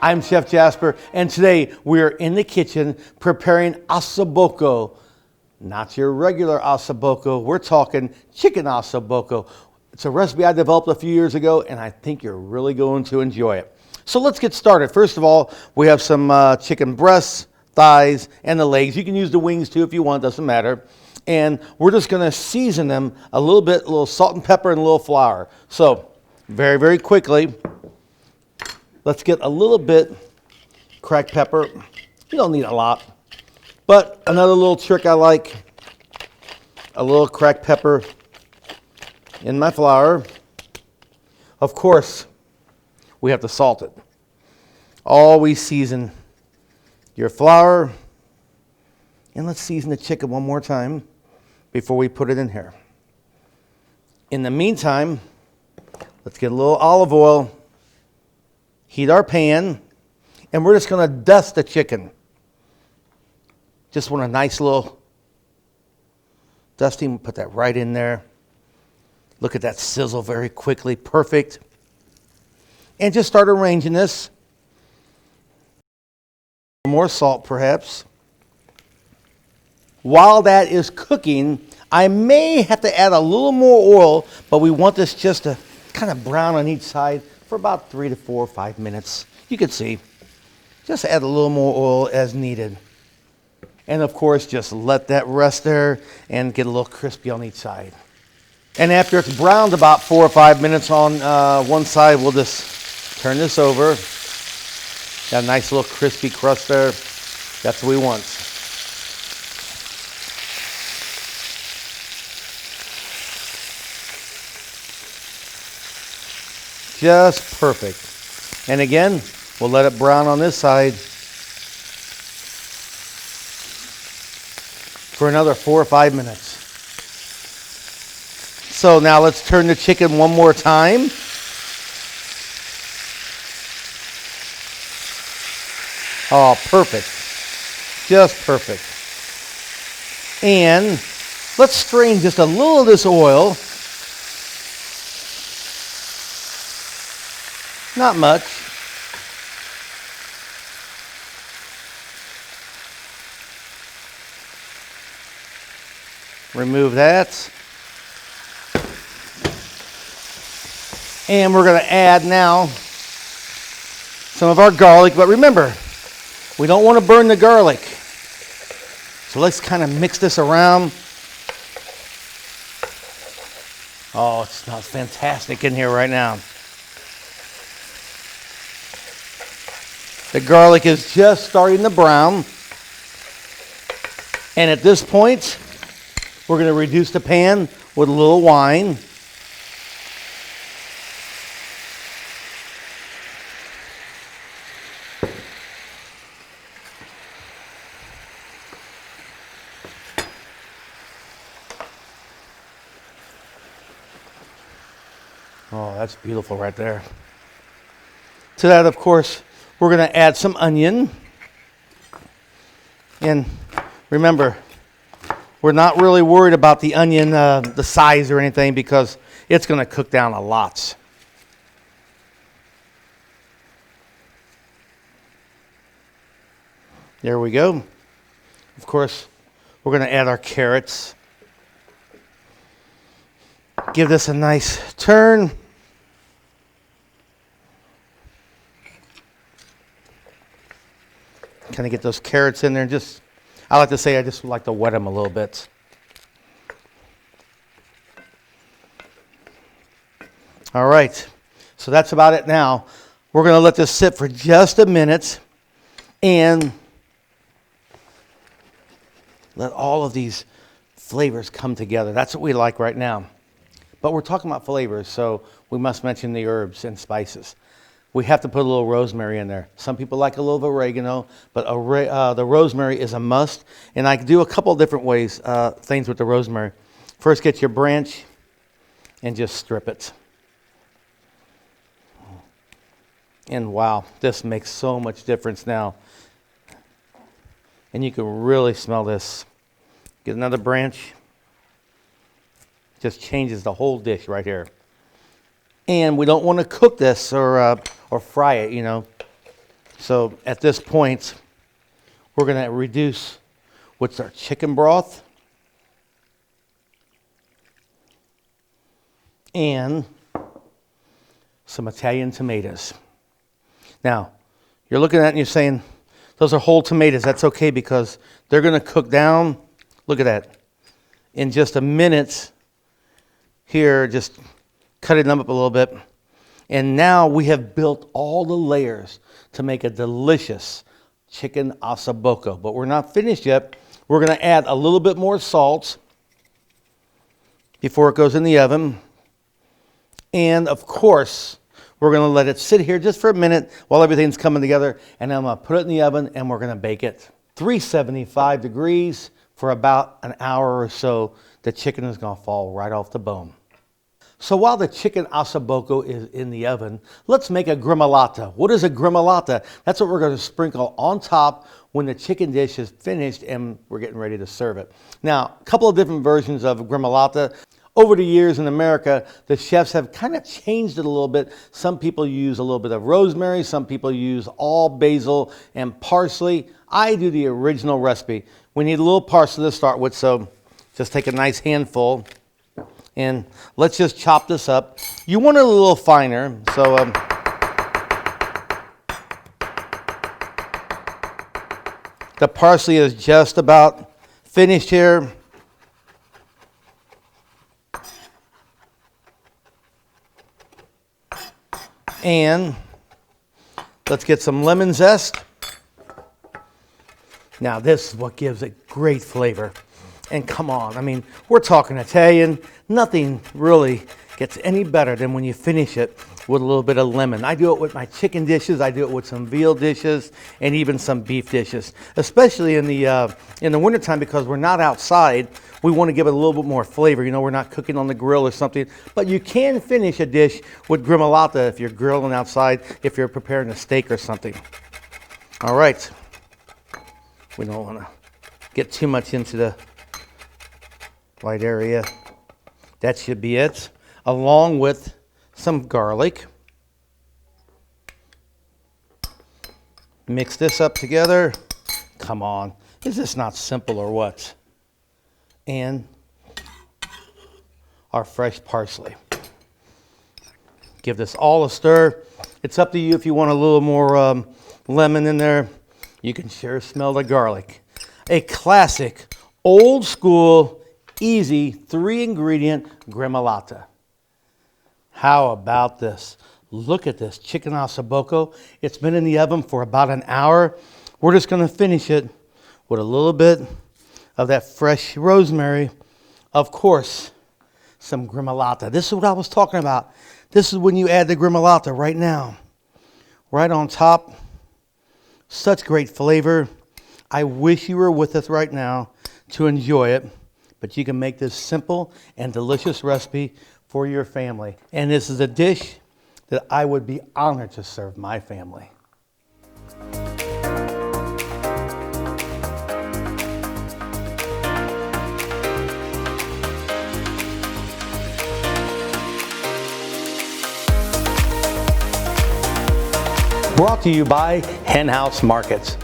I'm Chef Jasper, and today we're in the kitchen preparing osso buco. Not your regular osso buco, we're talking chicken osso buco. It's a recipe I developed a few years ago, and I think you're really going to enjoy it. So let's get started. First of all, we have some chicken breasts, thighs, and the legs. You can use the wings too if you want, doesn't matter. And we're just gonna season them a little salt and pepper and a little flour. So very, very quickly, let's get a little bit cracked pepper. You don't need a lot. But another little trick I like, a little cracked pepper in my flour. Of course, we have to salt it. Always season your flour. And let's season the chicken one more time before we put it in here. In the meantime, let's get a little olive oil, heat our pan, and we're just going to dust the chicken. Just want a nice little dusting. Put that right in there. Look at that sizzle very quickly. Perfect. And just start arranging this. More salt, perhaps. While that is cooking, I may have to add a little more oil, but we want this just to kind of brown on each side for about 3 to 4 or 5 minutes. You can see. Just add a little more oil as needed. And of course, just let that rest there and get a little crispy on each side. And after it's browned about 4 or 5 minutes on one side, we'll just turn this over. Got a nice little crispy crust there. That's what we want. Just perfect. And again, we'll let it brown on this side for another 4 or 5 minutes. So now let's turn the chicken one more time. Oh, perfect. Just perfect. And let's strain just a little of this oil. Not much. Remove that. And we're going to add now some of our garlic. But remember, we don't want to burn the garlic. So let's kind of mix this around. Oh, it smells fantastic in here right now. The garlic is just starting to brown. And at this point, we're going to reduce the pan with a little wine. Oh, that's beautiful right there. To that, of course, we're going to add some onion. And remember, we're not really worried about the onion, the size or anything, because it's going to cook down a lot. There we go. Of course, we're going to add our carrots. Give this a nice turn. Kind of get those carrots in there. Just, I like to say, I just like to wet them a little bit. All right, so that's about it now. We're going to let this sit for just a minute and let all of these flavors come together. That's what we like right now. But we're talking about flavors, so we must mention the herbs and spices. We have to put a little rosemary in there. Some people like a little oregano, but the rosemary is a must. And I can do a couple of different ways, things with the rosemary. First, get your branch and just strip it. And wow, this makes so much difference now. And you can really smell this. Get another branch. Just changes the whole dish right here. And we don't want to cook this or fry it, you know. So at this point, we're going to reduce what's our chicken broth and some Italian tomatoes. Now, you're looking at it and you're saying, those are whole tomatoes. That's okay because they're going to cook down. Look at that. In just a minute here, just cutting them up a little bit. And now we have built all the layers to make a delicious chicken osso buco. But we're not finished yet. We're going to add a little bit more salt before it goes in the oven. And of course, we're going to let it sit here just for a minute while everything's coming together. And then I'm going to put it in the oven and we're going to bake it. 375 degrees for about an hour or so. The chicken is going to fall right off the bone. So while the chicken osso buco is in the oven, let's make a gremolata. What is a gremolata? That's what we're going to sprinkle on top when the chicken dish is finished and we're getting ready to serve it. Now, a couple of different versions of gremolata. Over the years in America, the chefs have kind of changed it a little bit. Some people use a little bit of rosemary. Some people use all basil and parsley. I do the original recipe. We need a little parsley to start with, so just take a nice handful. And let's just chop this up. You want it a little finer, so the parsley is just about finished here. And let's get some lemon zest. Now this is what gives it great flavor. And come on, I mean, we're talking Italian. Nothing really gets any better than when you finish it with a little bit of lemon. I do it with my chicken dishes. I do it with some veal dishes and even some beef dishes, especially in the wintertime because we're not outside. We want to give it a little bit more flavor. You know, we're not cooking on the grill or something. But you can finish a dish with gremolata if you're grilling outside, if you're preparing a steak or something. All right. We don't want to get too much into the white area. That should be it, along with some garlic. Mix this up together. Come on, is this not simple or what? And our fresh parsley. Give this all a stir. It's up to you if you want a little more lemon in there. You can sure smell the garlic. A classic, old school, easy 3-ingredient gremolata. How about this? Look at this chicken osso buco. It's been in the oven for about an hour. We're just going to finish it with a little bit of that fresh rosemary. Of course, some gremolata. This is what I was talking about. This is when you add the gremolata right now. Right on top. Such great flavor. I wish you were with us right now to enjoy it. But you can make this simple and delicious recipe for your family. And this is a dish that I would be honored to serve my family. Brought to you by Hen House Markets.